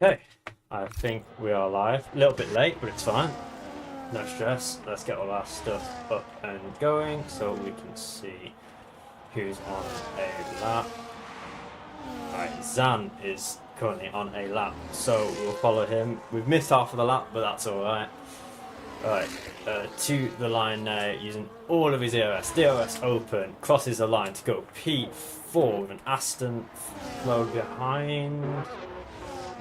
Okay, I think we are live. A little bit late, but it's fine. No stress. Let's get all our stuff up and going so we can see who's on a lap. Alright, Zan is currently on a lap, so we'll follow him. We've missed half of the lap, but that's alright. Right, to the line now, using all of his DRS open, crosses the line to go P4 with an Aston flow behind.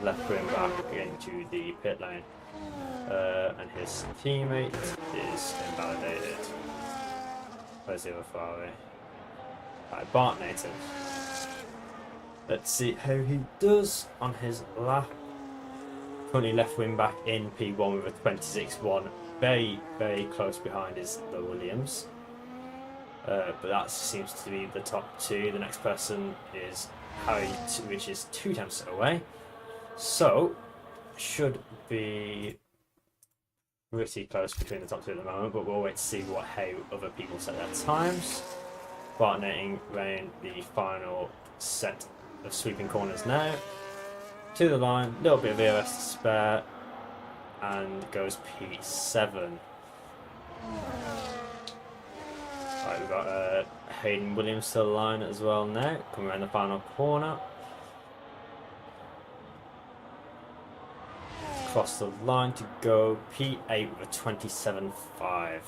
Left wing back into the pit lane. And his teammate is invalidated. Where's the other Ferrari? Right, Bart Native. Let's see how he does on his lap. Currently left wing back in P1 with a 26.1. Very, very close behind is the Williams. But that seems to be the top two. The next person is Harry, which is 2 tenths away. So, should be pretty close between the top two at the moment, but we'll wait to see how other people set their times. Bartonating around the final set of sweeping corners now. To the line, little bit of ERS to spare, and goes P7. Right, we've got Hayden Williams to the line as well now, coming around the final corner. Across the line to go P8 with a 27.5. I've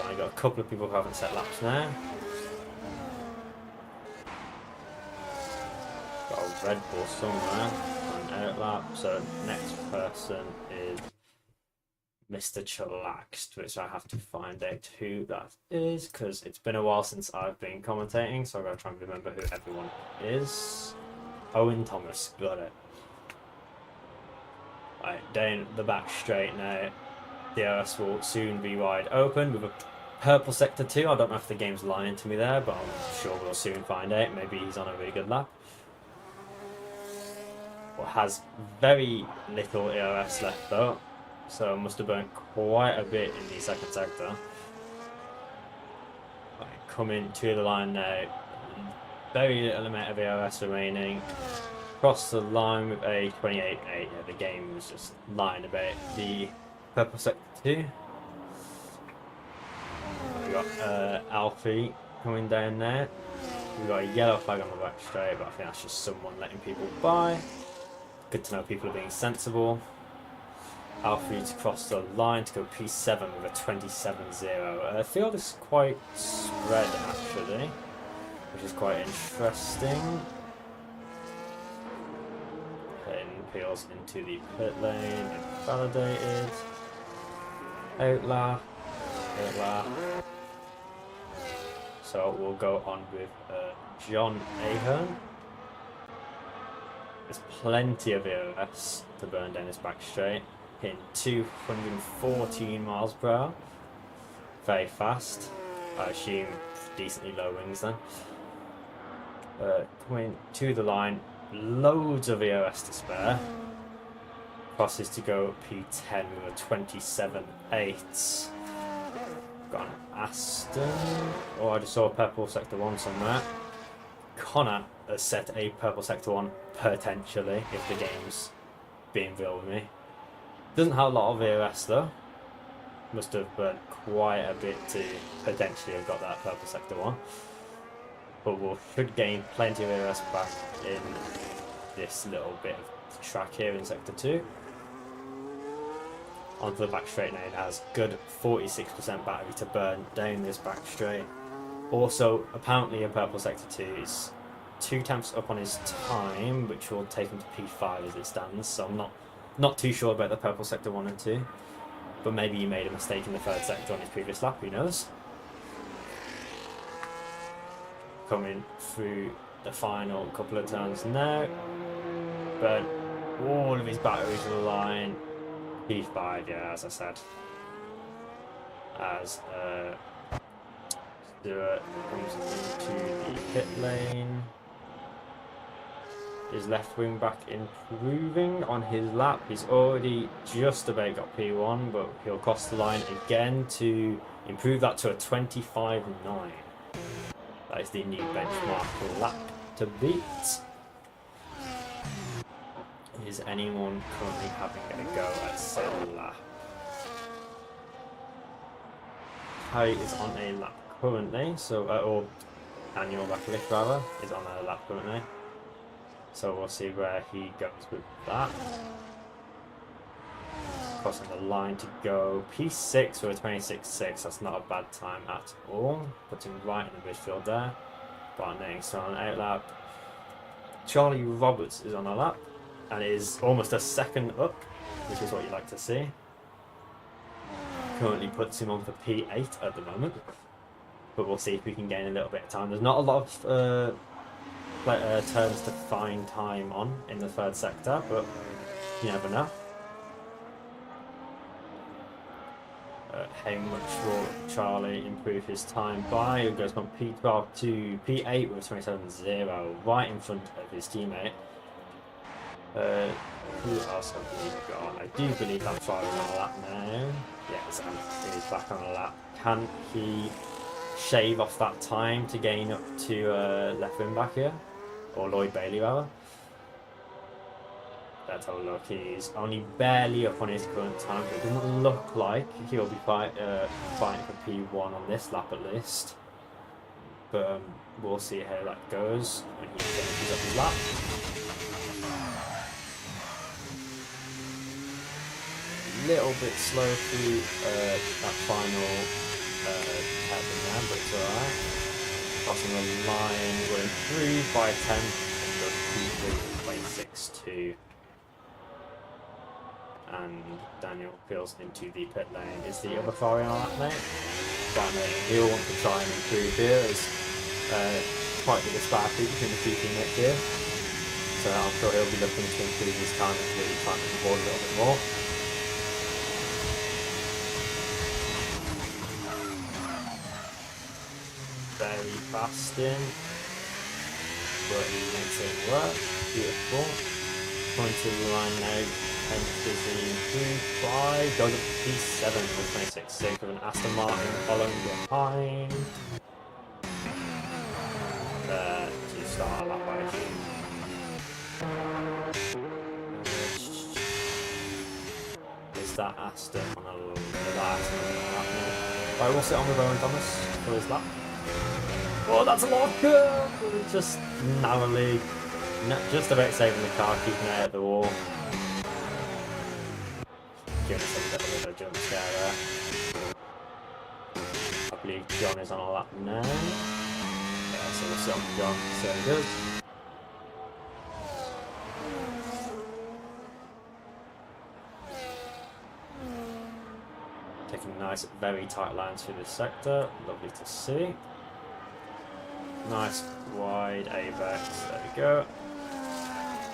only got a couple of people who haven't set laps now. Got a Red Bull somewhere on an out lap. So next person is Mr. Chillaxed, which I have to find out who that is because it's been a while since I've been commentating, so I've got to try and remember who everyone is. Owen Thomas, got it. Right, down the back straight now. DRS will soon be wide open with a purple sector 2. I don't know if the game's lying to me there, but I'm sure we'll soon find out. Maybe he's on a really good lap. Well, has very little ERS left though, so must have burnt quite a bit in the second sector. Right, coming to the line now. Very little amount of ERS remaining. Cross the line with a 28.8. Yeah, the game was just lying about the purple sector 2. We've got Alfie coming down there. We've got a yellow flag on the back straight, but I think that's just someone letting people by. Good to know people are being sensible. Alfie to cross the line to go P7 with a 27.0. The field is quite spread actually, which is quite interesting. Peels into the pit lane, invalidated. Outlaw. So we'll go on with John Ahern. There's plenty of ERS to burn down his back straight, hitting 214 miles per hour. Very fast. I assume decently low wings then. Coming to the line. Loads of ERS to spare. Crosses to go P10 with a 27.8. Got an Aston. Oh, I just saw a purple sector 1 somewhere. Connor has set a purple sector 1 potentially if the game's being real with me. Doesn't have a lot of ERS though. Must have burnt quite a bit to potentially have got that purple sector 1. But we should gain plenty of ERS back in this little bit of track here in Sector 2. Onto the back straight now, it has good 46% battery to burn down this back straight. Also, apparently in Purple Sector 2 is 2 tenths up on his time, which will take him to P5 as it stands. So I'm not too sure about the Purple Sector 1 and 2. But maybe he made a mistake in the third sector on his previous lap, who knows? Coming through the final couple of turns now, but all of his batteries to the line. P5, yeah, as I said. As Stewart comes into the pit lane. His left wing back improving on his lap. He's already just about got P1, but he'll cross the line again to improve that to a 25.9. That is the new benchmark lap to beat. Is anyone currently having a go at said lap? Kai is on a lap currently, so or Daniel Rafalik rather is on a lap currently. So we'll see where he goes with that. Crossing the line to go P6 for a 26.6. That's not a bad time at all. Puts him right in the midfield there. Barnett so on an 8 lap. Charlie Roberts is on a lap and is almost a second up, which is what you like to see. Currently puts him on for P8 at the moment, but we'll see if we can gain a little bit of time. There's not a lot of turns to find time on in the third sector, but you never know. How much will Charlie improve his time by? He goes from P12 to P8 with 27.0, right in front of his teammate. Who else have we got? I do believe that Charlie's on a lap now. Yes, and he's back on a lap. Can he shave off that time to gain up to left wing back here? Or Lloyd Bailey rather? Let's have a look. He's only barely up on his current time, so it doesn't look like he'll be fighting for P1 on this lap at least. But we'll see how that goes when he finishes up his lap. A little bit slow through that final hairpin there, but it's alright. Crossing the line, we're improved by 10 and goes P3 26.2. And Daniel peels into the pit lane. Is the other Ferrari on that mate? But he'll want to try and improve here. There's quite a disparity between the two teammates here. So I'm sure he'll be looking to improve his time and really try and board a little bit more. Very fast in. But he makes it work. Beautiful. Going to the line now. Enters the improved by, goes up to P7 with 26.6 with an Aston Martin following behind. To start that way. Is that Aston on a last lap? Right, we'll sit on with Owen Thomas for his lap. Oh, that's a locker! Just narrowly, just about saving the car, keeping it at the wall. Giving us a little bit of a jump scare there. I believe John is on a lap now. Yeah, so we'll sit on John, so good. Taking nice, very tight lines through this sector. Lovely to see. Nice wide apex. There we go.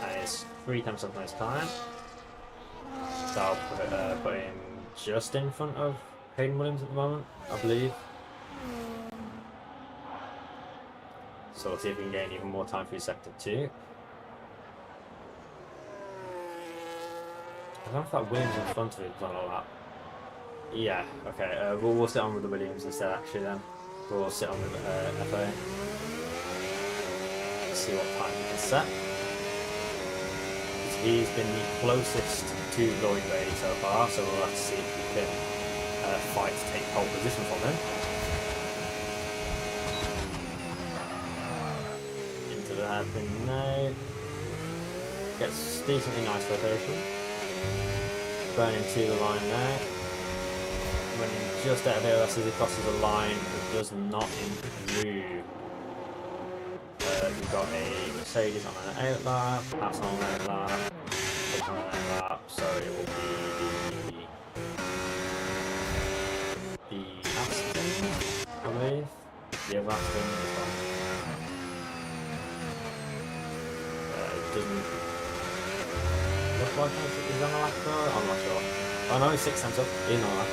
And it's 3 times up nice time. So I'll put him just in front of Hayden Williams at the moment, I believe. So we'll see if we can gain even more time through sector 2. I don't know if that Williams in front of it is on a lap. Yeah, okay, we'll sit on with the Williams instead actually then. We'll sit on with FA. Let's see what time we can set. He's been the closest to Lloyd Bailey so far, so we'll have to see if we can fight to take pole position from him. Into the hairpin now. Gets decently nice rotation. Burning to the line now. Running just out of AOS as he crosses the line, it does not improve. We've got a Mercedes on an 8 lap, pass on an 8 lap, on an 8 lap, so it will be the Aston, I believe. The other Aston is on. It doesn't look like he's on a lap though, I'm not sure. Oh no, he's 6 times up, he's on a lap.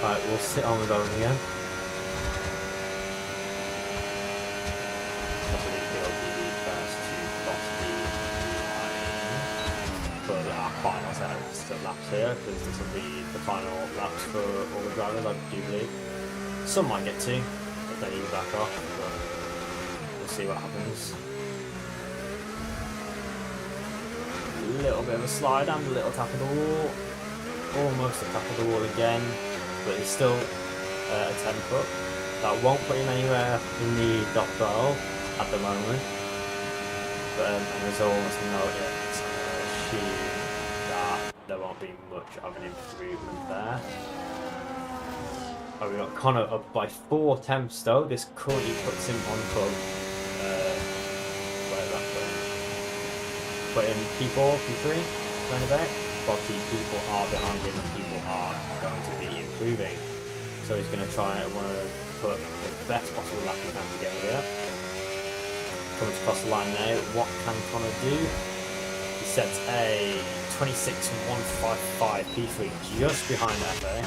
Right, we'll sit on with Owen again. Laps here because this will be the final laps for all the drivers, I do believe. Some might get 2 if they need back off, but we'll see what happens. little bit of a slide and a little tap of the wall. Almost a tap of the wall again, but he's still a 10 foot. That won't put him anywhere in the top 12 at the moment. But and there's almost no assume that there won't be much of an improvement there. Oh, we got Connor up by 4 tenths though. This currently puts him on club. Where's that going? Put him P4, P3, round about. But people are behind him and people are going to be improving. So he's going to try and want to put the best possible lap he can to get here. Comes across the line now. What can Connor do? He sets a 26.155 P3 just behind FA.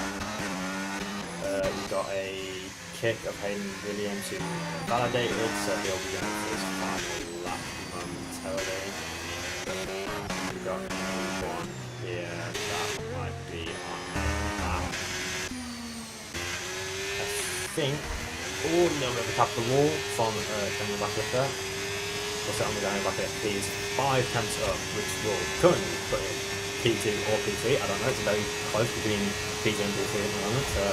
We've got a kick of Hayden Williams who validated, so he'll be going for his final lap momentarily. We've got one here that might be on that. I think a little bit of a tap the wall from coming back with there. Also only going back at P is 5 tenths up, which will currently put in P2 or P3. I don't know, it's very close between P2 and P3 at the moment, so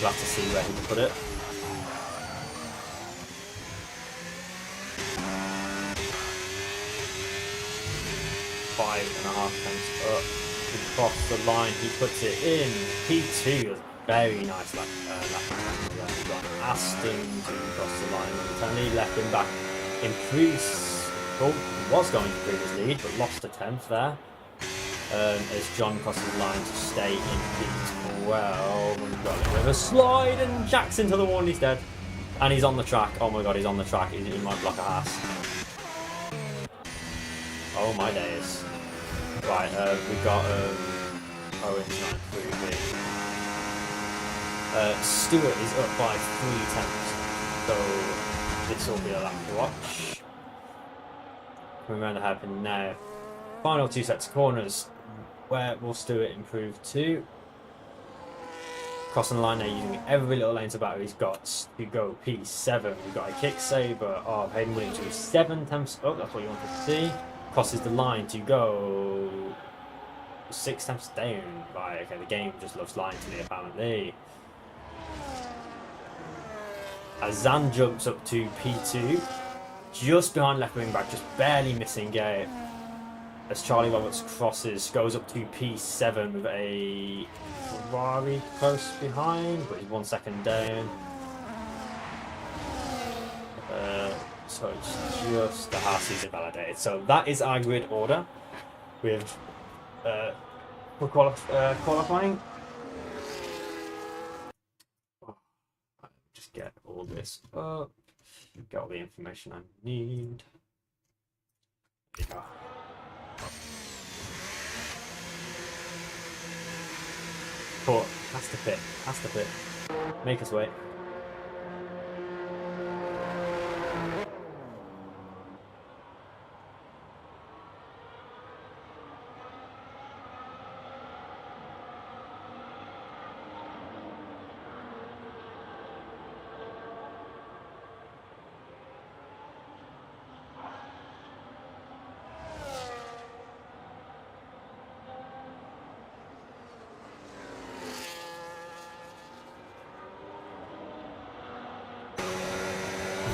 we'll have to see where he can put it. Five and a half tenths up. Across the line, he puts it in. P2 is very nice lap. We've got Aston to cross the line momentarily. Left him back. Improves. Well, was going to improve his lead, but lost a tenth there. As John crosses the line to stay in P12. We've got a little bit of a slide and jacks into the wall and he's dead. And he's on the track. Oh my god, he's on the track. He might block a Haas. Oh my days. Right, we've got Owen's not improving. Stewart is up by 3 tenths. So this will be a lap to watch. Coming around the hairpin now. Final 2 sets of corners. Where will Stewart improve to? Crossing the line now using every little lane to battle. He's got to go P7. We've got a kick saver of Hayden Williams who is 7 tenths up. That's what you want to see. Crosses the line to go 6 tenths down. Right, okay, the game just loves lying to me apparently. Azan jumps up to P2. Just behind left wing back, just barely missing out. As Charlie Roberts crosses, goes up to P7 with a Ferrari close behind, but he's 1 second down. So it's just the Haas season validated. So that is our grid order with for qualifying. Just get all this up. Get all the information I need. There you go. But has to fit. Make us wait.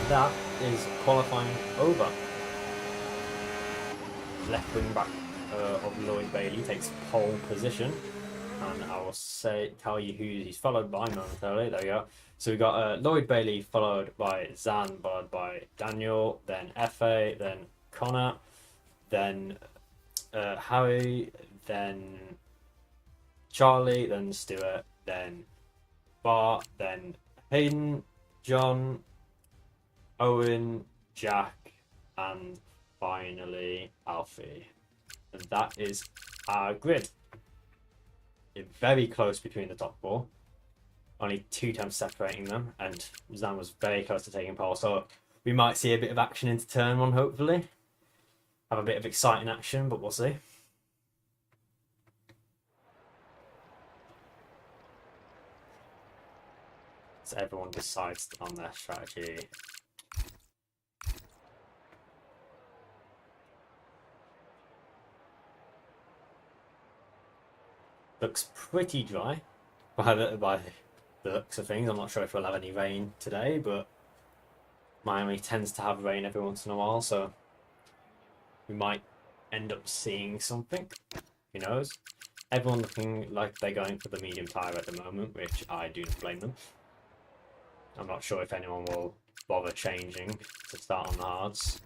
That is qualifying over. Left wing back of Lloyd Bailey takes pole position, and I will tell you who he's followed by momentarily. There we go. So we got Lloyd Bailey followed by Zan, followed by Daniel, then Fa, then Connor, then Harry, then Charlie, then Stuart, then Bart, then Hayden, John, Owen, Jack, and finally Alfie. And that is our grid. It's very close between the top 4. Only 2 tenths separating them, and Zan was very close to taking pole. So we might see a bit of action into turn 1, hopefully. Have a bit of exciting action, but we'll see. So everyone decides on their strategy. Looks pretty dry by the looks of things. I'm not sure if we'll have any rain today, but Miami tends to have rain every once in a while, so we might end up seeing something. Who knows? Everyone looking like they're going for the medium tyre at the moment, which I do not blame them. I'm not sure if anyone will bother changing to start on the hards.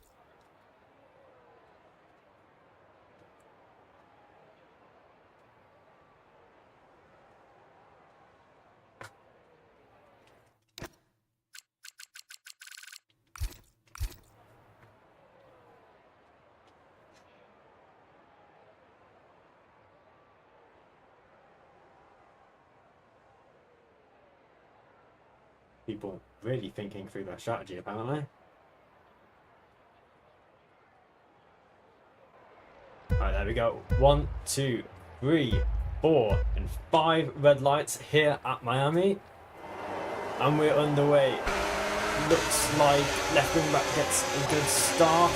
People really thinking through their strategy, apparently. Alright, there we go. 1, 2, 3, 4, and 5 red lights here at Miami. And we're underway. Looks like left wing back gets a good start.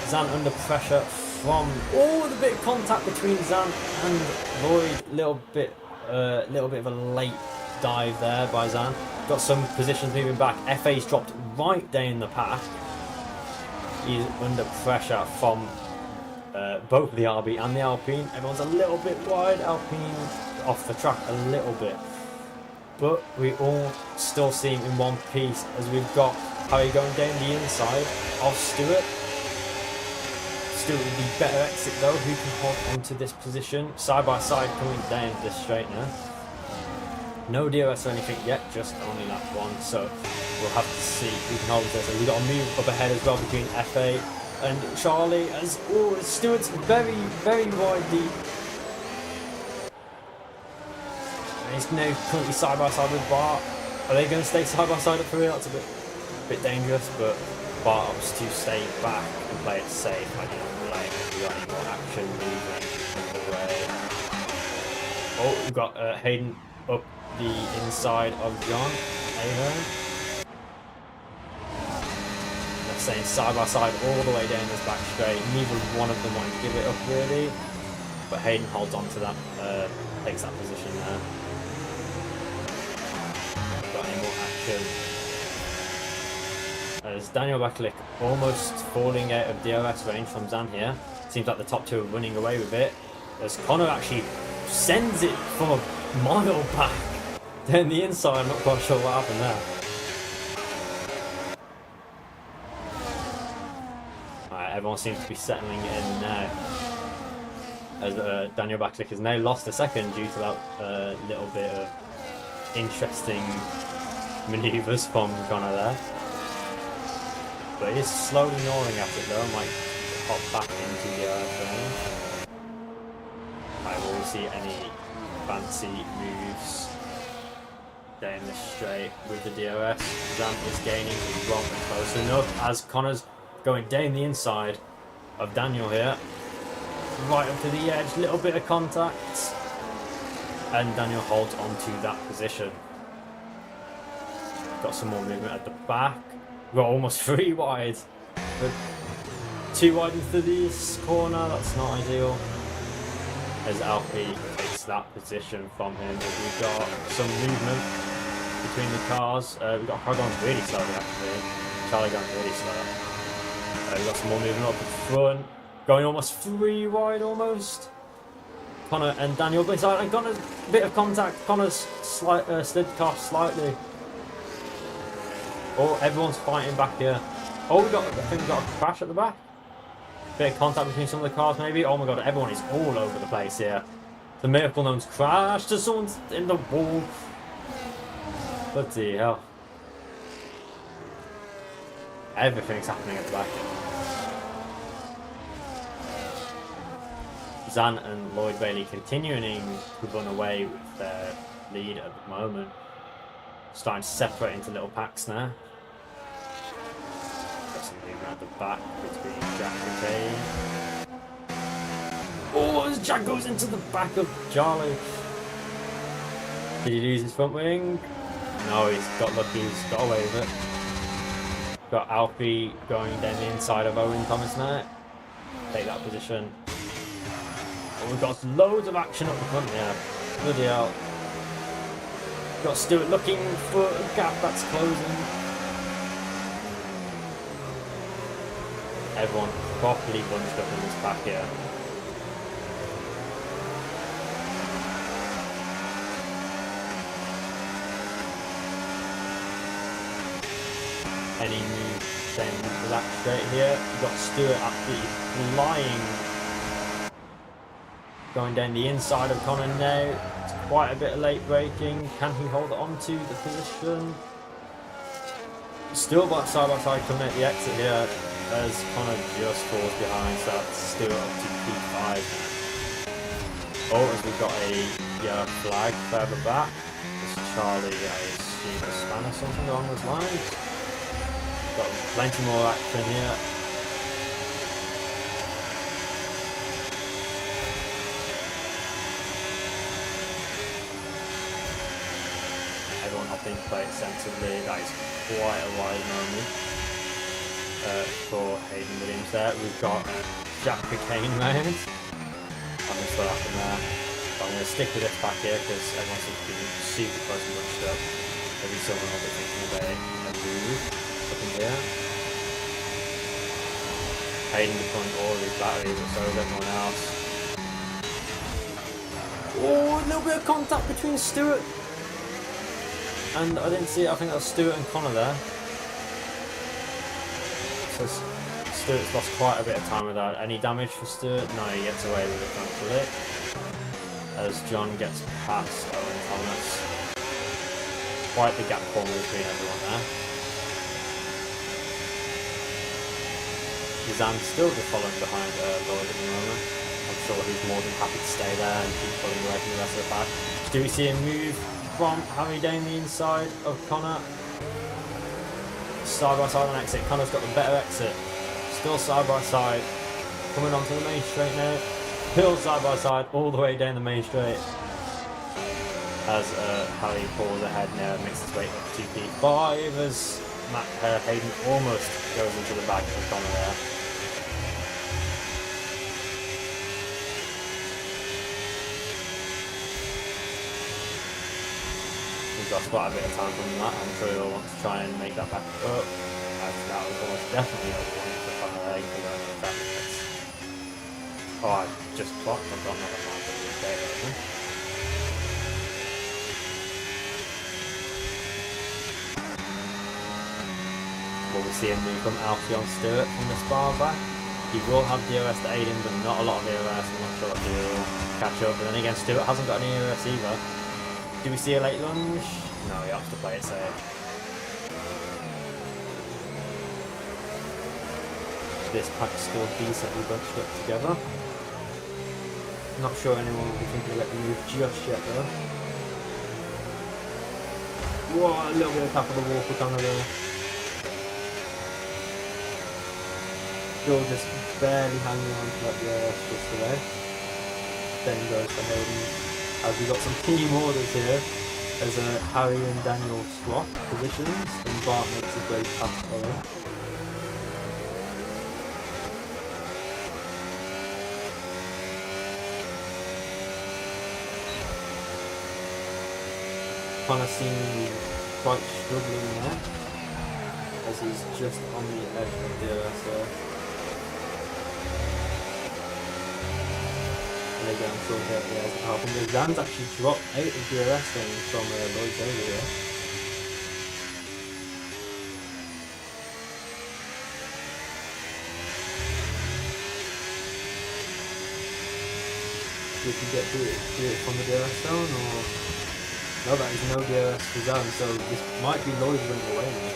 Zan under pressure from the bit of contact between Zan and Lloyd. Little bit of a late dive there by Zan. Got some positions moving back. FA's dropped right down in the pack. He's under pressure from both the RB and the Alpine. Everyone's a little bit wide. Alpine off the track a little bit. But we all still seem in one piece as we've got Harry going down the inside of Stewart. Stewart with the better exit though. Who can hold onto this position? Side by side coming down this straightener. No DRS or anything yet, just only lap 1, so we'll have to see who can hold this. We've got a move up ahead as well between FA and Charlie as Stewart's very, very wide deep. And he's now currently side by side with Bart. Are they going to stay side by side up for real? That's a bit dangerous, but Bart opts to stay back and play it safe. I don't like we got any more action moving in the way. Oh, we've got Hayden up the inside of John Ahern. They're staying side by side all the way down this back straight. Neither one of them want to give it up really, but Hayden holds on to that, takes that position there. Got any more action? As Daniel Baklik almost falling out of DRS range from Zan here. Seems like the top two are running away with it. As Connor actually sends it from a mile back down the inside. I'm not quite sure what happened there. Alright, everyone seems to be settling in now. As Daniel Baklik has now lost a second due to that little bit of interesting manoeuvres from Connor there. But he's slowly gnawing at it though. Might hop back into the range. I will see any fancy moves down the straight with the DRS. Zan is gaining, he won't be close enough as Connor's going down the inside of Daniel here. Right up to the edge, little bit of contact. And Daniel holds onto that position. Got some more movement at the back. We're almost 3 wide. But 2 wide into this corner, that's not ideal. As Alfie takes that position from him. We've got some movement between the cars. We've got Car going really slowly actually. Charlie going really slow. We've got some more movement up the front. Going almost 3 wide almost. Connor and Daniel inside and got a bit of contact. Connor's slid car slightly. Oh, everyone's fighting back here. Oh, I think we got a crash at the back. Bit of contact between some of the cars maybe. Oh my god, everyone is all over the place here. The miracle known's crashed. Someone's in the wall. Bloody hell. Everything's happening at the back. Zan and Lloyd Bailey continuing to run away with their lead at the moment. Starting to separate into little packs now. Got some movement at the back between Jack and Kane. Oh, as Jack goes into the back of Charlie. Did he lose his front wing? No, he's got lucky, he's got away with it. Got Alfie going down the inside of Owen Thomas now. Take that position. Oh, we've got loads of action up the front here. Bloody hell. Got Stewart looking for a gap that's closing. Everyone properly bunched up in this pack here. Any move staying relaxed straight here. You've got Stewart absolutely flying. Going down the inside of Connor now. It's quite a bit of late braking. Can he hold on to the position? Stewart side by side coming at the exit here as Connor just falls behind, so that's Stewart up to P5. Oh, as we've got a yellow flag further back. It's Charlie, I assume a span or something along those lines. Got plenty more action here. Everyone hopping play it sensibly. That is quite a wide moment for Hayden Williams there. We've got Jack McCain round. I'm just what happened there. But I'm going to stick with this back here because everyone seems to be super close and much up. Maybe someone will be thinking about a move up in here. Hayden deploying all of his batteries, and so is everyone else. Oh, a little bit of contact between Stewart and I didn't see it. I think that was Stewart and Connor there. So Stewart's lost quite a bit of time without any damage for Stewart. No, he gets away with it, thankfully. As John gets past Owen Thomas. Quite the gap forming between everyone there. Zan's still just following behind Lloyd at the moment. I'm sure he's more than happy to stay there and keep pulling away from the rest of the pack. Do we see a move from Harry down the inside of Connor? Side by side on exit. Connor's got the better exit. Still side by side. Coming onto the main straight now. Still side by side all the way down the main straight. As Harry pulls ahead now, makes his way up to P5 as Hayden almost goes into the back of Connor there. He's lost quite a bit of time from that. I'm sure he'll want to try and make that back up. As that was almost definitely a one for Connor there. Oh, I just clocked. I've got another one for the day, I think. Will we see a move from Alfie on Stewart from this bar back? He will have DRS to aid him, but not a lot of DRS. I'm not sure what he'll catch up. But then again, Stewart hasn't got any DRS either. Do we see a late lunge? No, he has to play it safe. This pack's still decently bunched up together. Not sure anyone will be thinking of letting move just yet though. Whoa, a little bit of tap of the wall for Connor there. Still just barely hanging on to that DRS just away. Then goes for Hayden. As we got some team orders here, as Harry and Daniel swap positions, and Bart makes a great pass Owen. Connor seemingly quite struggling there, as he's just on the edge of the DRS there. And again, I'm sure that he has help. And Zan's actually dropped out of DRS then from Lloyd's over here. We can get through it from the DRS zone, or no, that is no DRS for Zan, so this might be Lloyd's running away now.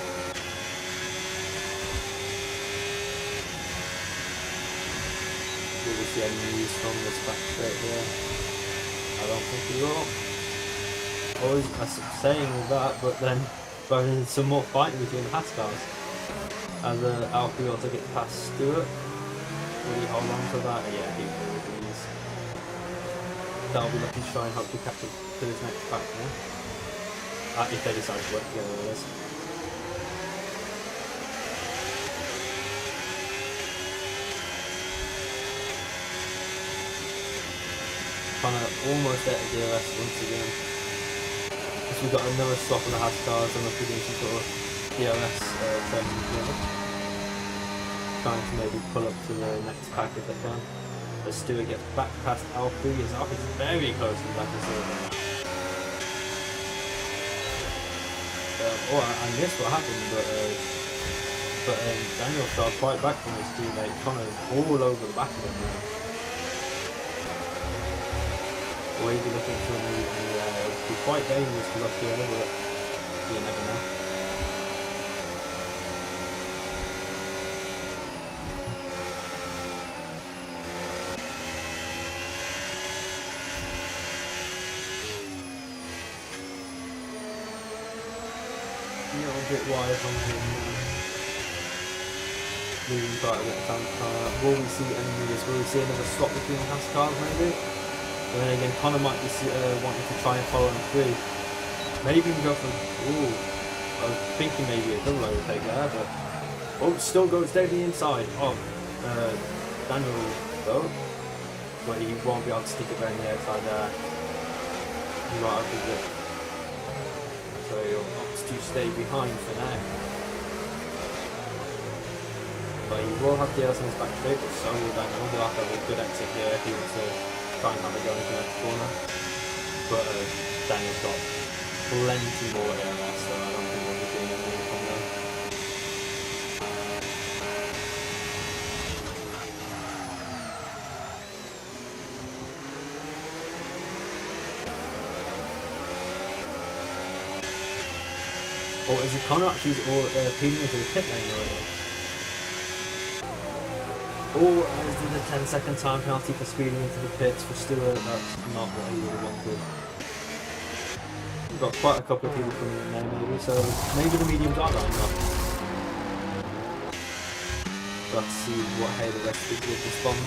Will we see any news from this back straight here? I don't think we will. Always saying all that, but then throwing in some more fighting between the pass cars. As Alfie will take it past Stewart. Will he hold on to that? Yeah, he will. That'll be looking to try and help you catch up to this next pack now. If they decide to work together with this. Connor almost at the DRS once again. Because we've got another swap of the Haas cars and we're doing some sort of DRS training together. Trying to maybe pull up to the next pack if they can. As Stewart gets back past Alfie, as Alfie's very close to the back of Silver. Oh, I missed what happened, but Daniel fell quite back from his teammate. Connor's all over the back of him now. Maybe looking for a move in the air. It would be quite dangerous to look here, but you never know. A little bit wide on him. Moving quite a bit of car. Will we see any moves? Will we see another swap between the Haas cars maybe? And then again, Connor might be wanting to try and follow him through. Maybe even go for. Ooh, I was thinking maybe a double overtake there, but oh, still goes down the inside of Daniel though, but he won't be able to stick it around the outside there. He might have to do it. So he'll opt to stay behind for now. But he will have DRS on his back straight, but so will Daniel. He'll have to have a good exit here if he wants to try and have a go into the next corner. But Daniel's got plenty more DRS, so I don't think we'll be doing anything from there. Oh, is it Connor actually peeling into the pit lane already? Oh, as did the 10-second time penalty for speeding into the pits for Stewart. That's not what he would have wanted. We've got quite a couple of people coming in there maybe, so maybe the mediums are going up. Let's see how the rest of the group respond.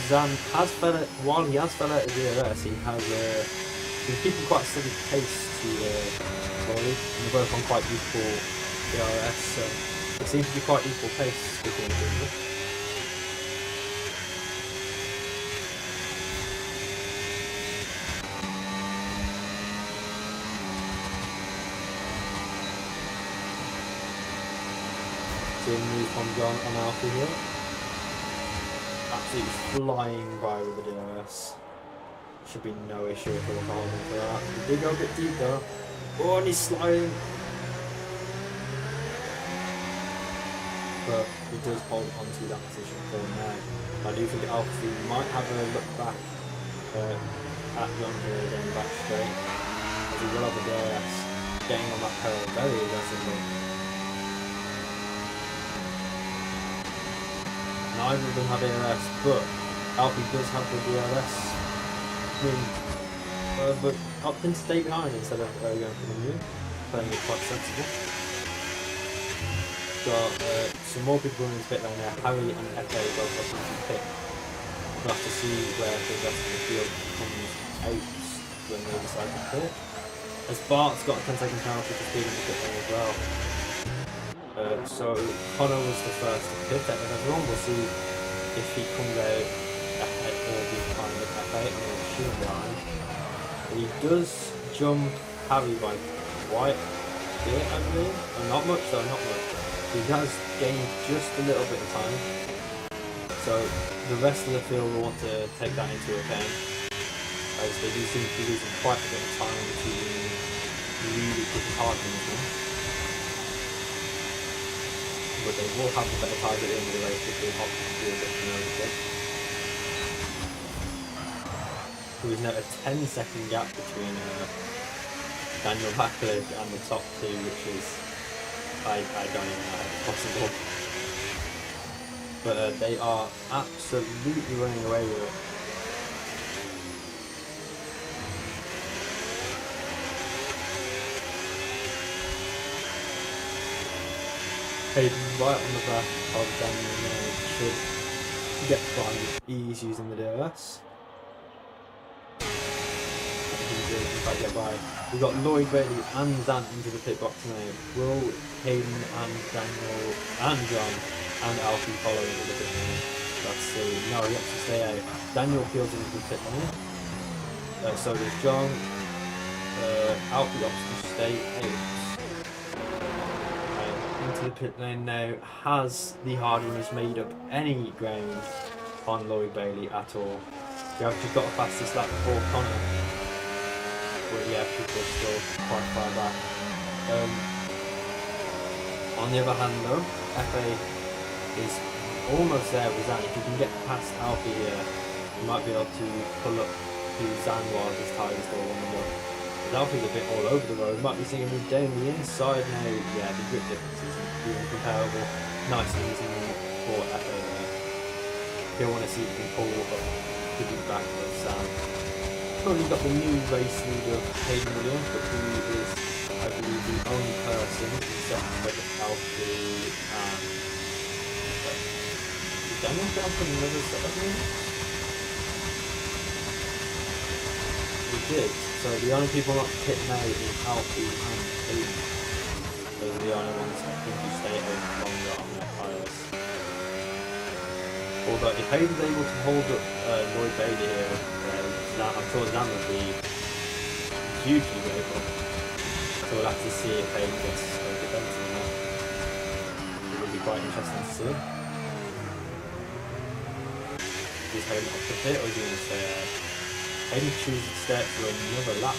Zan has while he has fell out of DRS, he has been keeping quite a steady pace to Rory, and they're both on quite equal DRS, so it seems to be quite equal pace between the two. Seeing move from John and Alfie here. Absolutely flying by with the DRS. Should be no issue if we're holding for that. He did go a bit deep though. Oh, and he's sliding. But he does hold onto that position for now. I do think Alfie might have a look back at John here again, back straight. As he will have the DRS getting on that pedal very aggressively. Neither of them have DRS, but Alfie does have the DRS. But opting to stay behind instead of going for the move, playing it quite sensible. Got some more people in the pit lane there. Harry and Efe both up into the pit. We'll have to see where the rest of the field comes out when they decide to pit. As Bart's got a 10-second penalty for speeding the pit lane as well. So Connor was the first to pit out of everyone. We'll see if he comes out ahead or behind the Efe. I'm going to shoot him behind. He does jump Harry by quite a bit, I believe. Not much though, not much. He has gained just a little bit of time, so the rest of the field will want to take that into account, as they do seem to be losing quite a bit of time between really pushing hard on this one. But they will have the better time at the end of the race if they hop to do a bit more of it. There is now a 10-second gap between Daniel Backlick and the top two, which is I don't even know how it's possible. But they are absolutely running away with it. Hayden right on the back of Daniel should get by with ease using the DRS. Get by. We've got Lloyd, Bailey and Zan into the pit box now. Will, Hayden and Daniel and John and Alfie follow into the pit lane. So Let's see. No, he has to stay out. Daniel peels into the pit lane. So does John. Alfie opts to stay out. Into the pit lane now. Has the Hardiners made up any ground on Lloyd Bailey at all? We have just got a fastest lap before Connor. But yeah, people are still quite far back. On the other hand though, FA is almost there with Zan. If you can get past Alfie here, you might be able to pull up to Zan while his tyres still on the mud. But Alfie's a bit all over the road. Might be seeing him down the inside now. Yeah, the grip difference isn't even comparable. Nice and easy for FA there. He'll want to see if he can pull up to the back of Zan. Currently got the new race leader Hayden Williams, but who is, I believe, the only person except for the Alfie and Daniel down for another set of me? We did. So the only people not pitting out is Alfie and Hayden. Those are the only ones that think you stay out longer on their tyres. Although if Hayden's able to hold up Lloyd Bailey here, I'm sure Zan would be hugely grateful. So we'll have to see if Hayden gets a defense in that. It would be quite interesting to see. Is Hayden off the pit or is he going to stay out? Hayden chooses to stay out for another lap.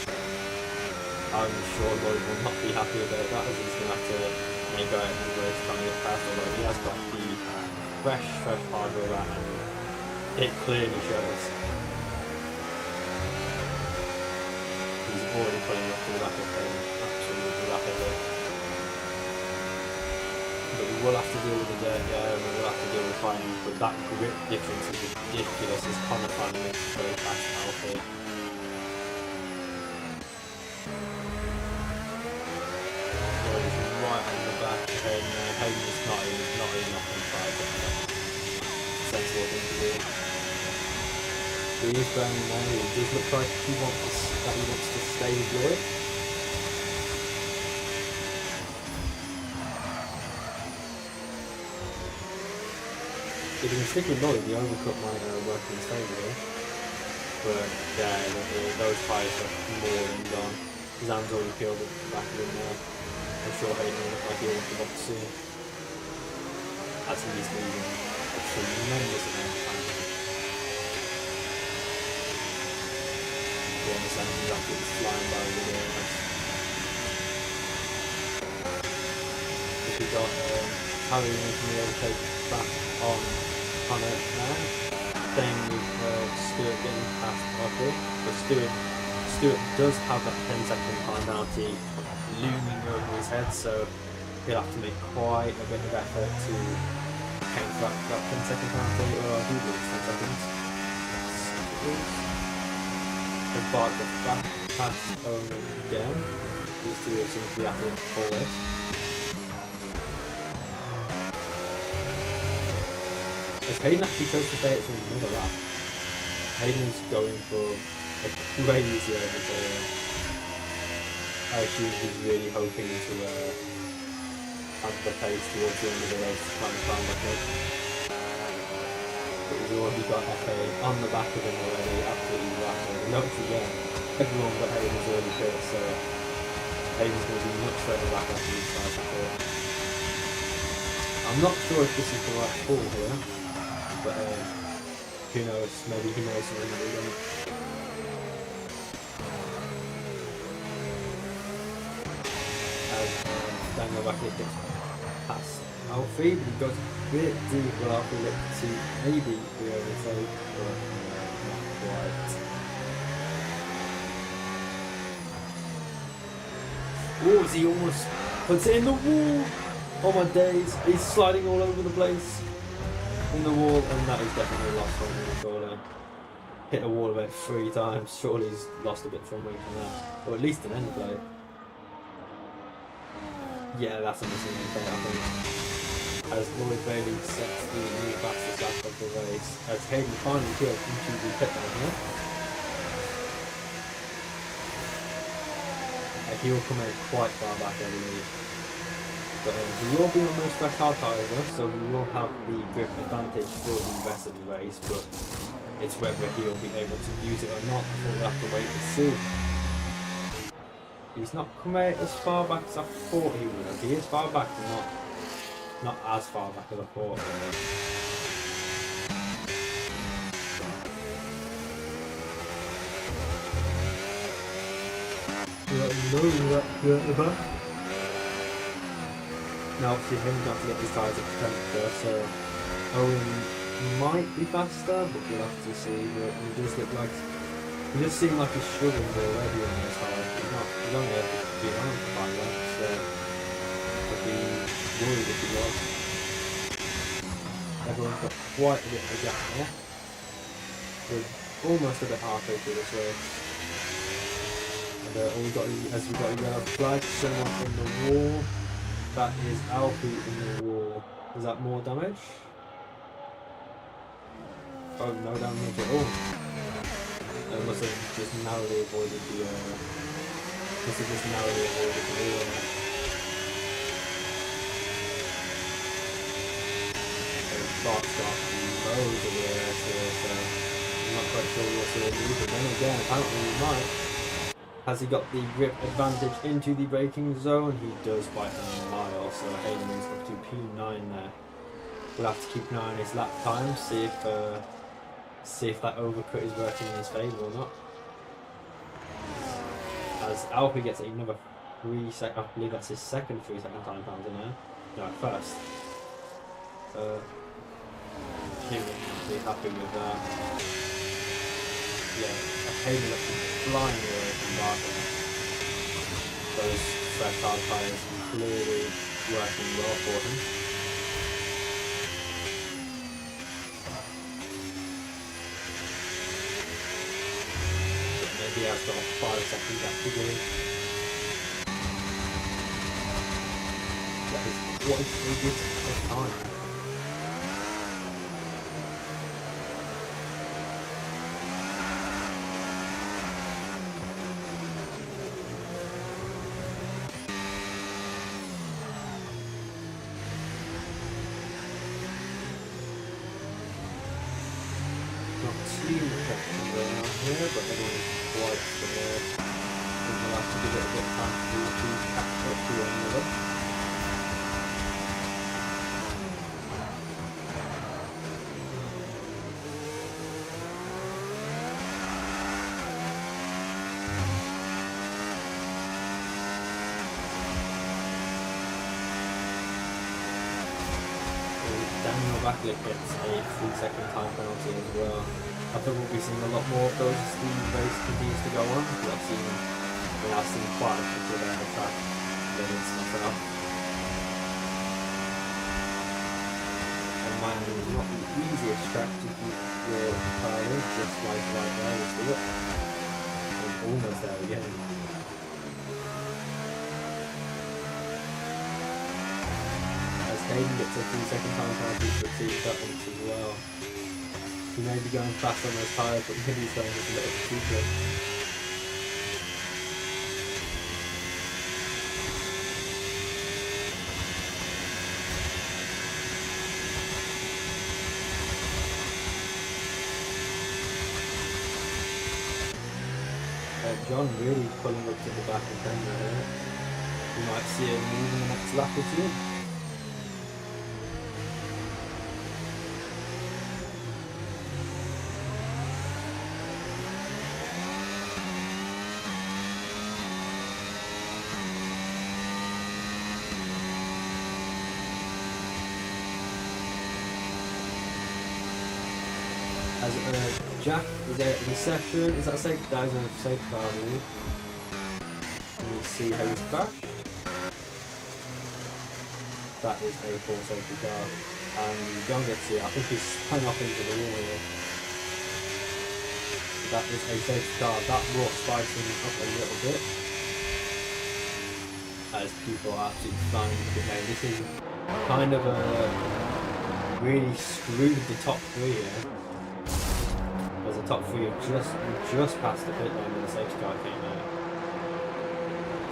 I'm sure Lloyd will not be happy about that, as he's going to have to make out the race trying to get past, although he has got the fresh hardware out and it clearly shows. He's already putting up the rapid thing, absolutely rapidly. But we will have to deal with the dirt, yeah, and we will have to deal with fighting, but that grip difference is ridiculous as Connor finally makes his way past Alfie. Lloyd is right on the back of Hayden. Hayden is not even off on fire, but sensible thing to do. He is going now. It does look like he wants to stay with Lloyd. If he can stick with Lloyd, the overcut might work in his favour here. But yeah, those tyres are more than gone. Zan's already peeled at the back of him now. I'm sure Hayden will look like he'll want to look soon. That's he's losing a tremendous amount of time. The Zan's absolutely flying by the DRS. If we got Harry making the overtake back on Connor now. Same with Stuart getting past Buckley. But Stuart does have that 10-second time penalty looming over his head, so he'll have to make quite a bit of effort to counteract that 10-second penalty, or I do believe 10 seconds. The bike got back past Owen again. These two seem to be happening before this. As Hayden actually chose to stay at another lap. Hayden's going for a crazy overtaker. I actually was really hoping to have the pace towards the end of the race to try and climb back up. But we've already got FA on the back of him already, absolutely rapid. Notice again, everyone but Hayden's already pit, so Hayden's going to be much further back after these guys before. I'm not sure if this is the right call here, but who knows, maybe he knows something that we don't. Daniel Buckley gets past Alfie, but he goes a bit deep. Well, Alfie looked to maybe be overtake, but not quite. Oh, he almost puts it in the wall! Oh my days, he's sliding all over the place in the wall, and that is definitely lost from him, surely. Hit a wall about 3 times, surely he's lost a bit from me from that. Or at least an end play. Yeah, that's a missing play, I think. As Lloyd Bailey sets the new fastest lap of the race, as Hayden finally killed into the pit lane here. He will come out quite far back, I believe. But we will be on those fresh hard tyres though, so we will have the grip advantage for the rest of the race, but it's whether he'll be able to use it or not. I think we'll have to wait and see. He's not come out as far back as I thought he would have. He is far back, but not as far back as I thought. Now obviously him got to get his tyres up to temperature, so Owen might be faster, but we'll have to see. But he does look like he does seem like he's struggling already on those tyres. He's only able to be on for 5 laps, so I'd be worried if he was. Everyone's got quite a bit of a gap there. We're almost a bit halfway through this race. And all we've got is we've got a yellow flag, someone in the wall. That is Alfie in the wall. Is that more damage? Oh, no damage at all. It must have just narrowly avoided the wall. Bart's got loads of air here, so I'm not quite sure we'll see it either. Then again, apparently we might. Has he got the grip advantage into the braking zone? He does by a mile, so Hayden's up to P9 there. We'll have to keep an eye on his lap time, see if that overcut is working in his favour or not. As Alfie gets another 3 seconds, I believe that's his second 3 second time penalty now. No, first. He wouldn't be happy with that. Yeah, Hayden looks flying away from Barton. Those fresh hard tyres clearly working well for him. But maybe he has got a 5 second gap to go. What is he getting at time? But everyone's quite there. We'll have to give it a bit of time to catch up to one another. Daniel Backlick gets a 3 second time penalty as well. I think we'll be seeing a lot more of those as the race continues to go on. We have seen quite a few of the track limits nothing up. And mine is not the easiest track to keep your car in, just like right there, let's do it. We're almost there again. As Hayden gets a 3 second time penalty for 2 seconds as well. He may be going fast on those tyres, but maybe he's going just a little too quick. John really pulling up to the back of the here. You might see him move in the next lap or two. As Jack is out of the session, is that a safety car? That is a safety car, I believe. Let me see how he's crashed. That is a full safety car. And John gets here, I think he's hung up into the wall here. That is a safety car, that will spice him up a little bit. As people are absolutely flying with it now. This is kind of a really screwed the top 3 here. As the top 3 have just passed the pit lane when the safety car came out.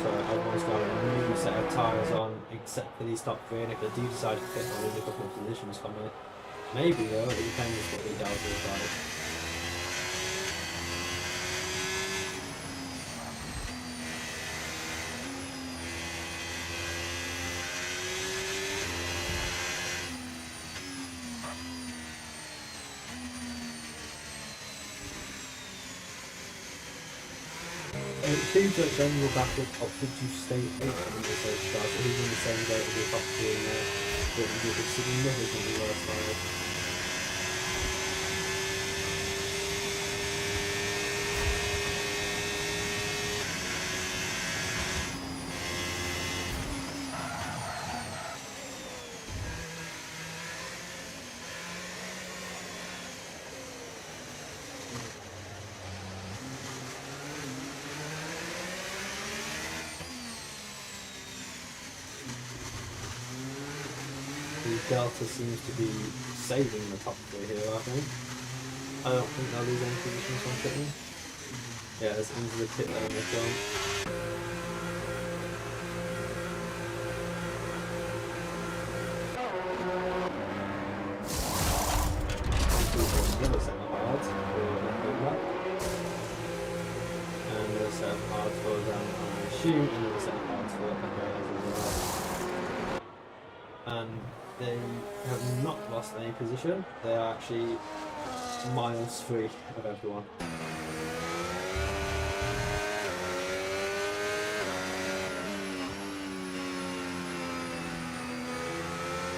So everyone's got a new set of tyres on, except for these top three. And if they do decide to pit, there'll be a couple of positions coming. Maybe though, it depends what the Delta is like. It seems like general backup opted to stay 8 on the safety car, so he's in the same gate as the top three in there, but with a significantly worse tyres. Delta seems to be saving the top three here, I think. I don't think they'll lose any positions from pitting. Yeah, it's into the pit lane they've gone. Another set of hards for left lap. And another set of hards for down on the shoe, and another set of hards for Andreas as well. And they have not lost any position. They are actually miles free of everyone.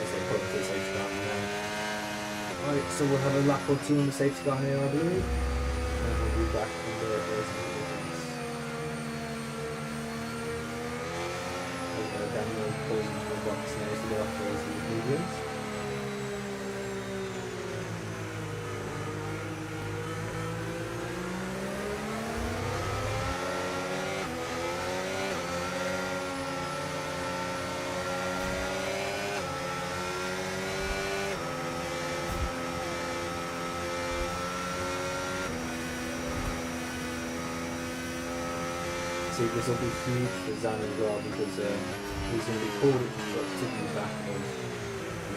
As they put the safety car now. Right, so we'll have a lap or two on the safety car here, I believe. And we'll be back in the racing business. Daniel pulls into the box now to go after the mediums. See, this will be huge for Zan as well because he's going to be pulled to the back of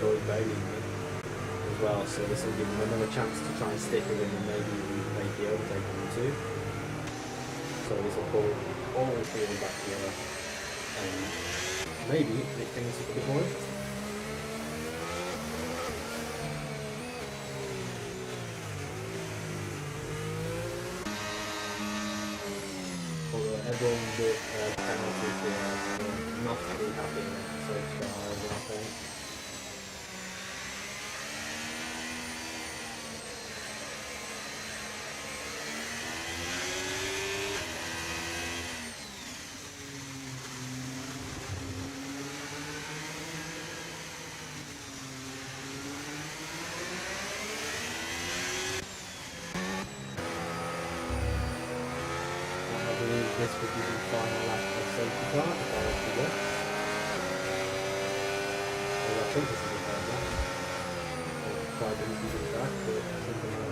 Lloyd Bailey as well, so this will give him another chance to try and stick with him and maybe make the overtake on him too. So this will pull all three of them back together and maybe make things a bit more interesting. Everyone with penalties here, not really happy with the safety cars, I think. This would be the final lap of safety car, if I was to guess. Well, I think this is the third lap. Quite easy to track, but something like that.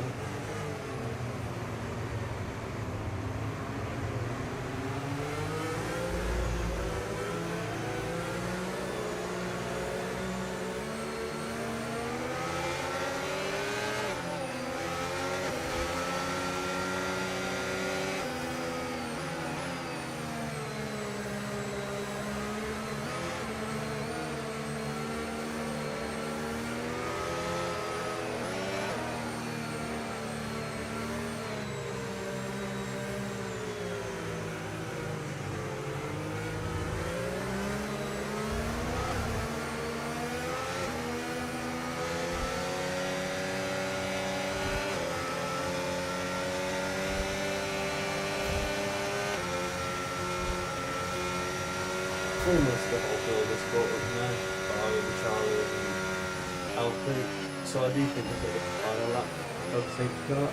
Almost the whole field is caught up now by Charlie and Alfred, so I do think it's a final lap of safety car.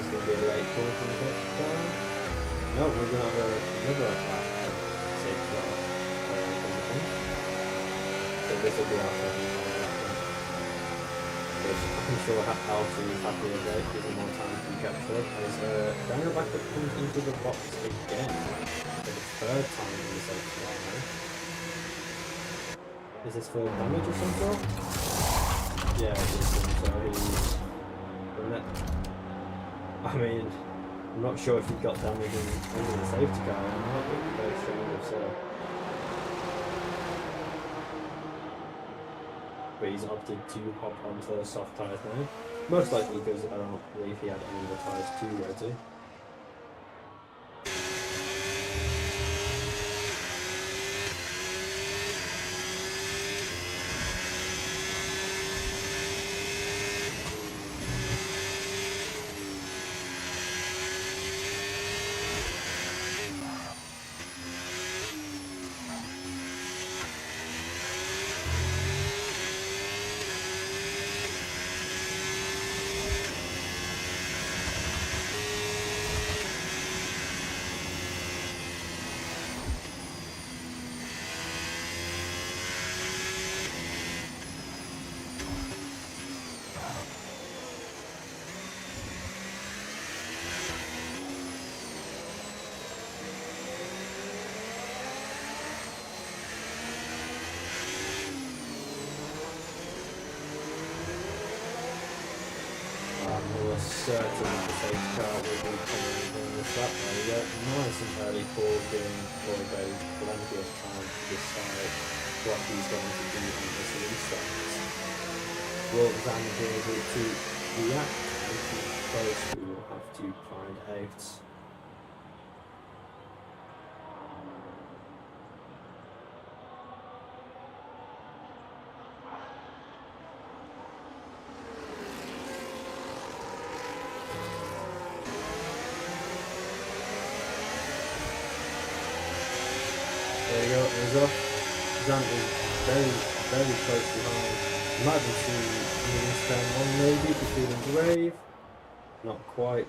going to be a late call from the safety car. No, we're going to have another safety car. So this will be our second time lap. I'm sure Alfie is happy with it, gives him more time to catch up. As Daniel Backup comes into the box again for the third time in the safety car now. Is this for damage of some sort? Yeah, it is. So he's done it. I mean, I'm not sure if he got damage under the safety car or not, but very strange if so. But he's opted to hop onto the soft tyres now. Most likely because I don't believe he had any of the tyres too ready. Certain the safety car will be coming in this lap. There we go. Nice and early call, giving Lloyd plenty of time to decide what he's going to do on this restart. Will Van be able to react? If he's close, we will have to find out. There you go, it was off. Zant is very close behind. Might be seeing means turn one maybe, if he's feeling brave. Not quite.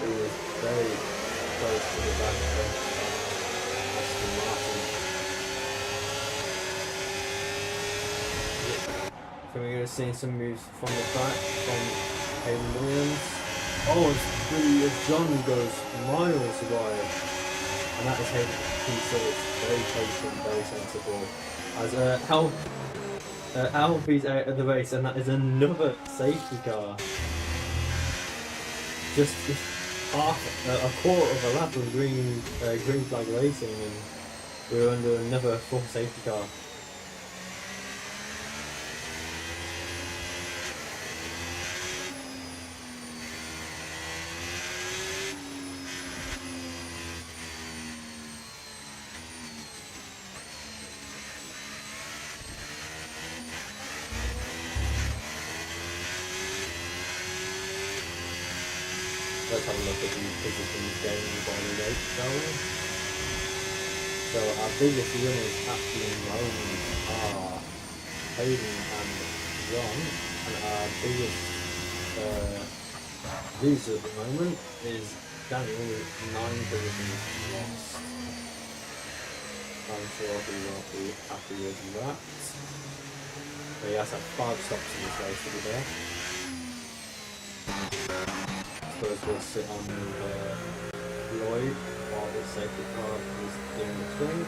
He was very close to the back of Aston Martin. So we're going to see some moves from the back from Hayden Williams. Oh, it's really, John goes miles wide. And that is Hayden P6, very patient, very sensible. As Alfie's out of the race, and that is another safety car. Just half, a quarter of a lap of green flag racing, and we're under another full safety car. Let's have a look at the positions gained by the race, shall we? So our biggest winners at the moment are Hayden and John, and our biggest loser at the moment is Daniel with 9 positions lost. I'm sure he won't be happy with that. But he has had 5 stops in this race to be there. First we'll sit on Lloyd while the safety car is doing the swing.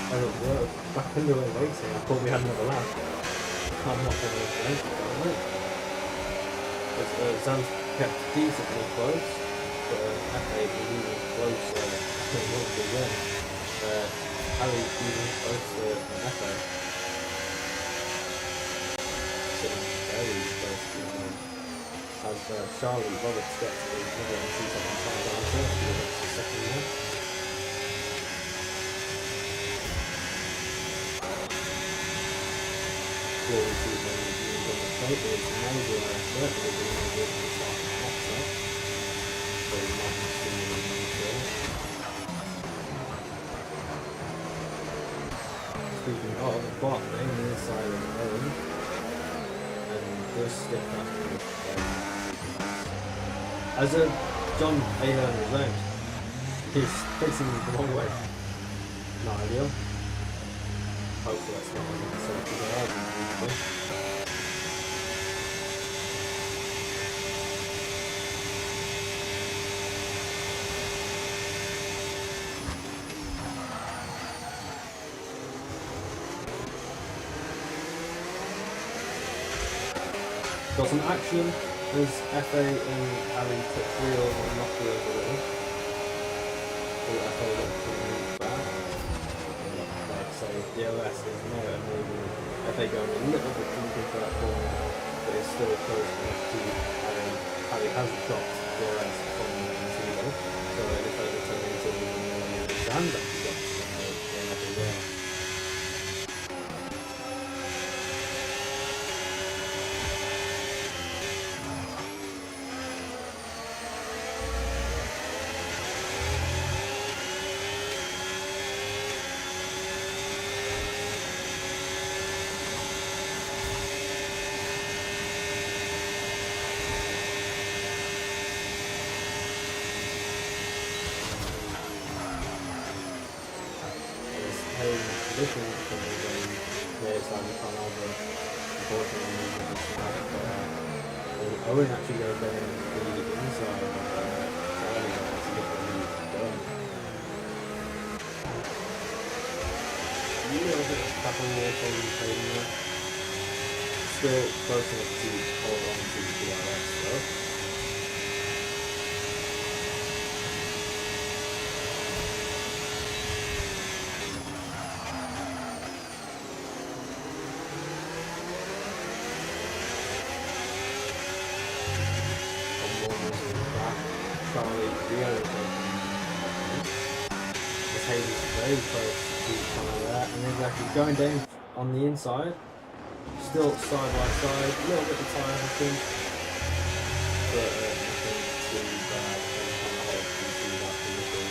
And it worked. Back underway racing, I thought we had another lap. I'm not going to make it, don't I? Zans kept decently close, but FA was even closer than once again. Ali even closer than FA. Sitting very close to him. As Charlie Roberts gets another two-second time down to the second one. Before we see them on the plate, there's maybe a circle that we're going to start the next up. So we might have to do it. Speaking of, Bot name the inside of the road and does stick that to the as a John Ayler is around, he's facing the wrong way. Not ideal. Hopefully that's not going to sort it out. Got some action as FA and Ali took wheel and knocked the over the wheel. So FA looked to move back. Like I say, GRS is now enabling FA going a little bit deeper for that corner, but it's still close enough to Ali. Ali has dropped GRS from the zero, so if they return into the Zans actually got some as well. Position from there's on over unfortunately Owen actually goes down the inside of Charlie to get the lead done. A little bit of tap and walk on Hayden there. Still close enough to hold on to the GRS though. Charlie really this Hayes is very close to kind of that, and then actually going down on the inside, still side by side, a little bit of time I think, but nothing too bad, and kind of hard to see that position.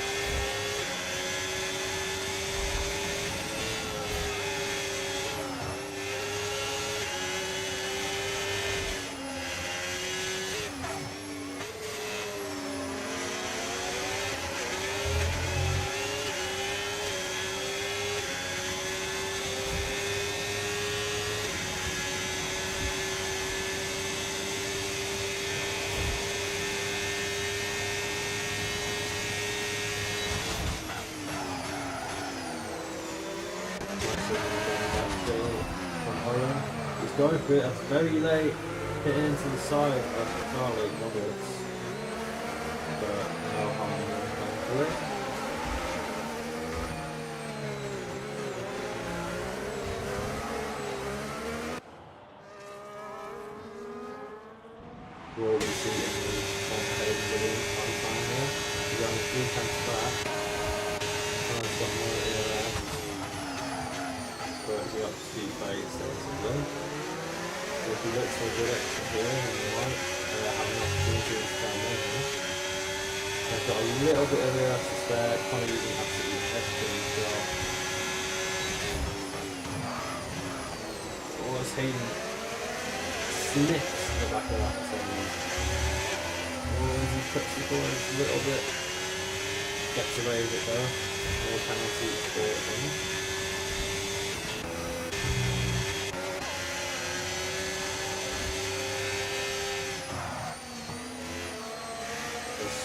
He's going for it, that's very late, hitting into the side of Charlie Roberts, but no harm going for it. Will we see any on time here? He's only 3 times back. He's got more there. But he got speed by extensively. So if he looks for a direction here, he might have an opportunity to stand over. I've got a little bit of air to spare, kind of using absolutely everything as well. Oh, it's Hayden sniffs the back of that thing. Oh, he trips the corners a little bit. Gets away with it though. No penalty for him.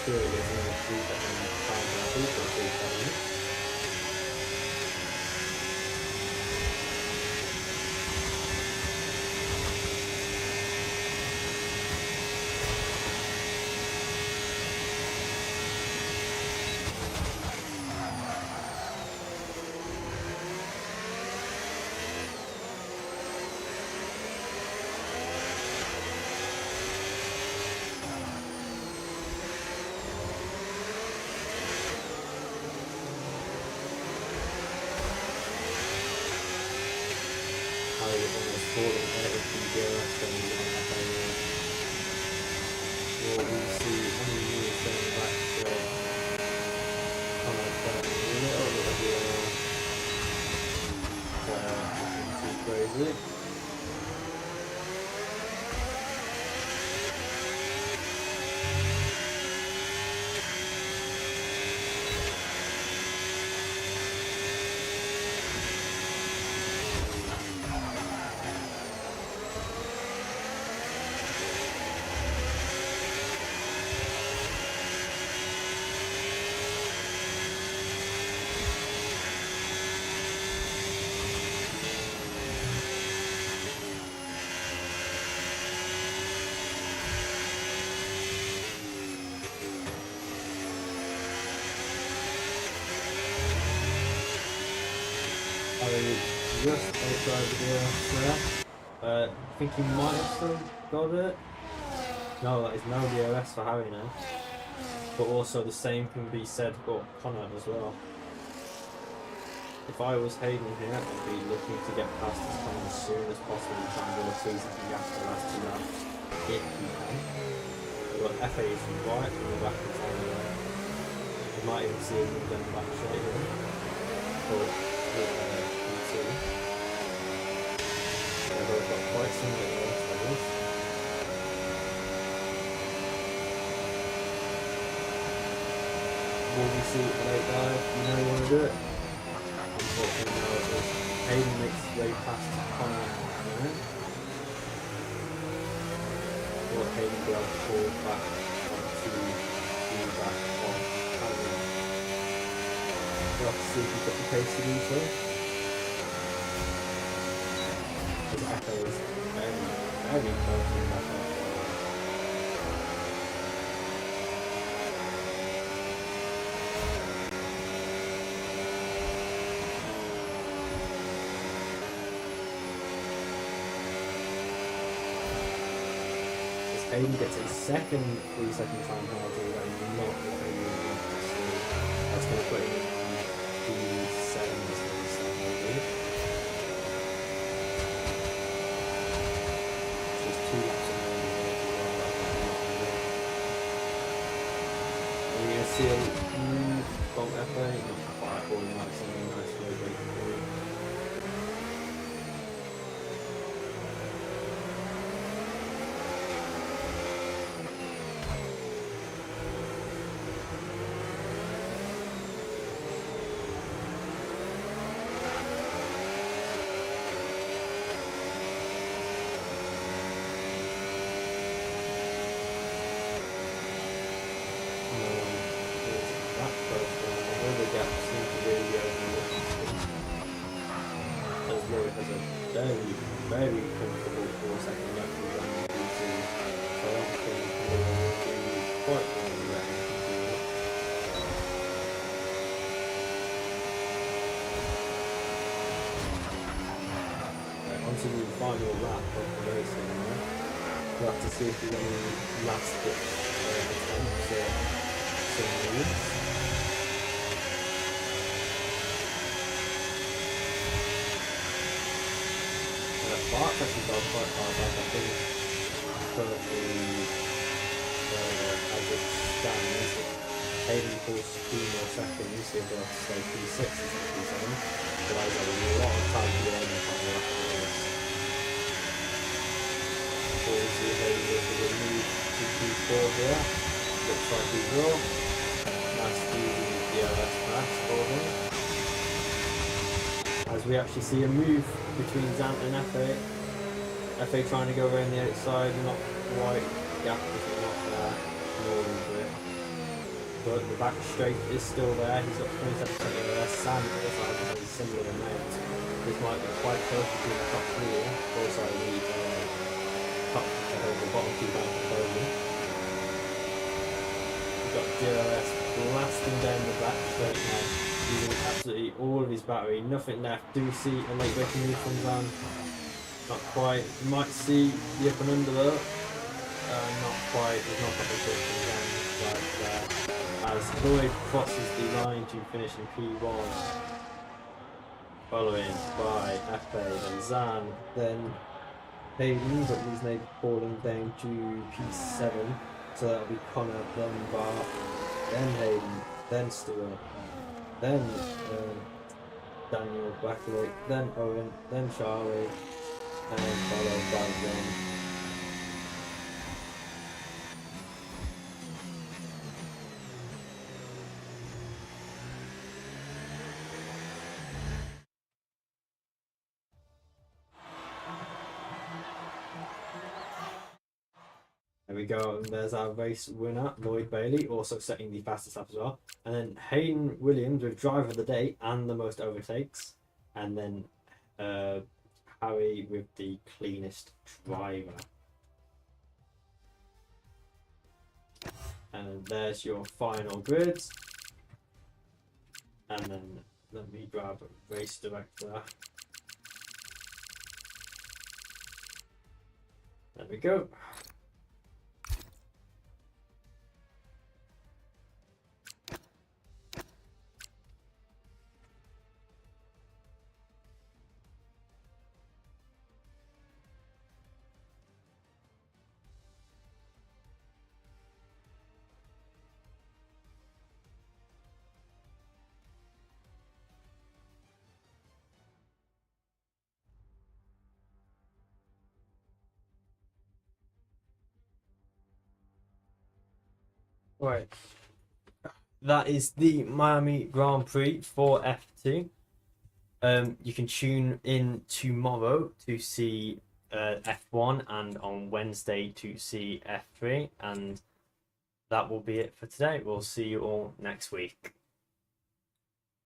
Still there's no 3 second time for people to tell you. And I've got a little bit of air to spare, kind of got more air. Just got a little bit of air to spare, kind of using absolutely everything as well. falling out of the GRS going on that area. Will we see any news going back straight? Comment down a little bit of the nothing too crazy. Just outside the DRS there. I think he might have still got it. No, that is no DRS for Harry now. But also the same can be said for Connor as well. If I was Hayden here, I'd be looking to get past this Connor as soon as possible and try and go so he can gas the last 2 laps if he can. But FA is right from the back of the time there. You might even see him going back straight here. But they've got quite similar levels. Will we see it late dive? You know you want to do it? Unfortunately no, it was Hayden makes his way past Connor now. Will Hayden be able to fall back onto the back on Harry? We'll have to see if he's got the pace to do so. His echo is very close to that. As Hayden gets a second 3-second time penalty, that is not what they really want to see. That's going to put him in the 7s and 7. See a bump FA, not quite falling like something nice for a very comfortable 4-second left with that routine, so I don't think we will be quite well ready to do it. Onto the final lap of the race now. We'll have to see if there's any last ditch attempts or some moves. Bart's actually gone quite far back, I think, currently, as it stands, Hayden pulls 2 more seconds, so he'll have to stay P6 instead of P7, but that is a lot of time to be on the final lap of this. Before we see Hayden goes to the move to P4 here, looks like he will. That's the GRS pass for him. As we actually see a move between Zant and FA. FA trying to go around the outside, not quite, gap is not there, nor into it. But the back straight is still there, he's got 27% of there. Sam also has a similar amount. This might be quite close between the top 3, also the top, the bottom 2 down the podium. We've got GRS blasting down the back straight now, using absolutely all of his battery, nothing left. Do we see a late braking move from Van? Not quite. You might see the up and under though. Not quite. There's not a big from Van right there. As Lloyd crosses the line to finish in P1, following by FA and Zan. Then Hayden, but he's now falling down to P7. So that'll be Connor, then Bart, then Hayden, then Stuart, then Daniel Blackley, then Owen, then Charlie, and followed by John. There we go, and there's our race winner, Lloyd Bailey, also setting the fastest lap as well. And then Hayden Williams with driver of the day and the most overtakes. And then Harry with the cleanest driver. And there's your final grids. And then let me grab race director. There we go. Right. That is the Miami Grand Prix for F2. You can tune in tomorrow to see F1 and on Wednesday to see F3. And that will be it for today. We'll see you all next week.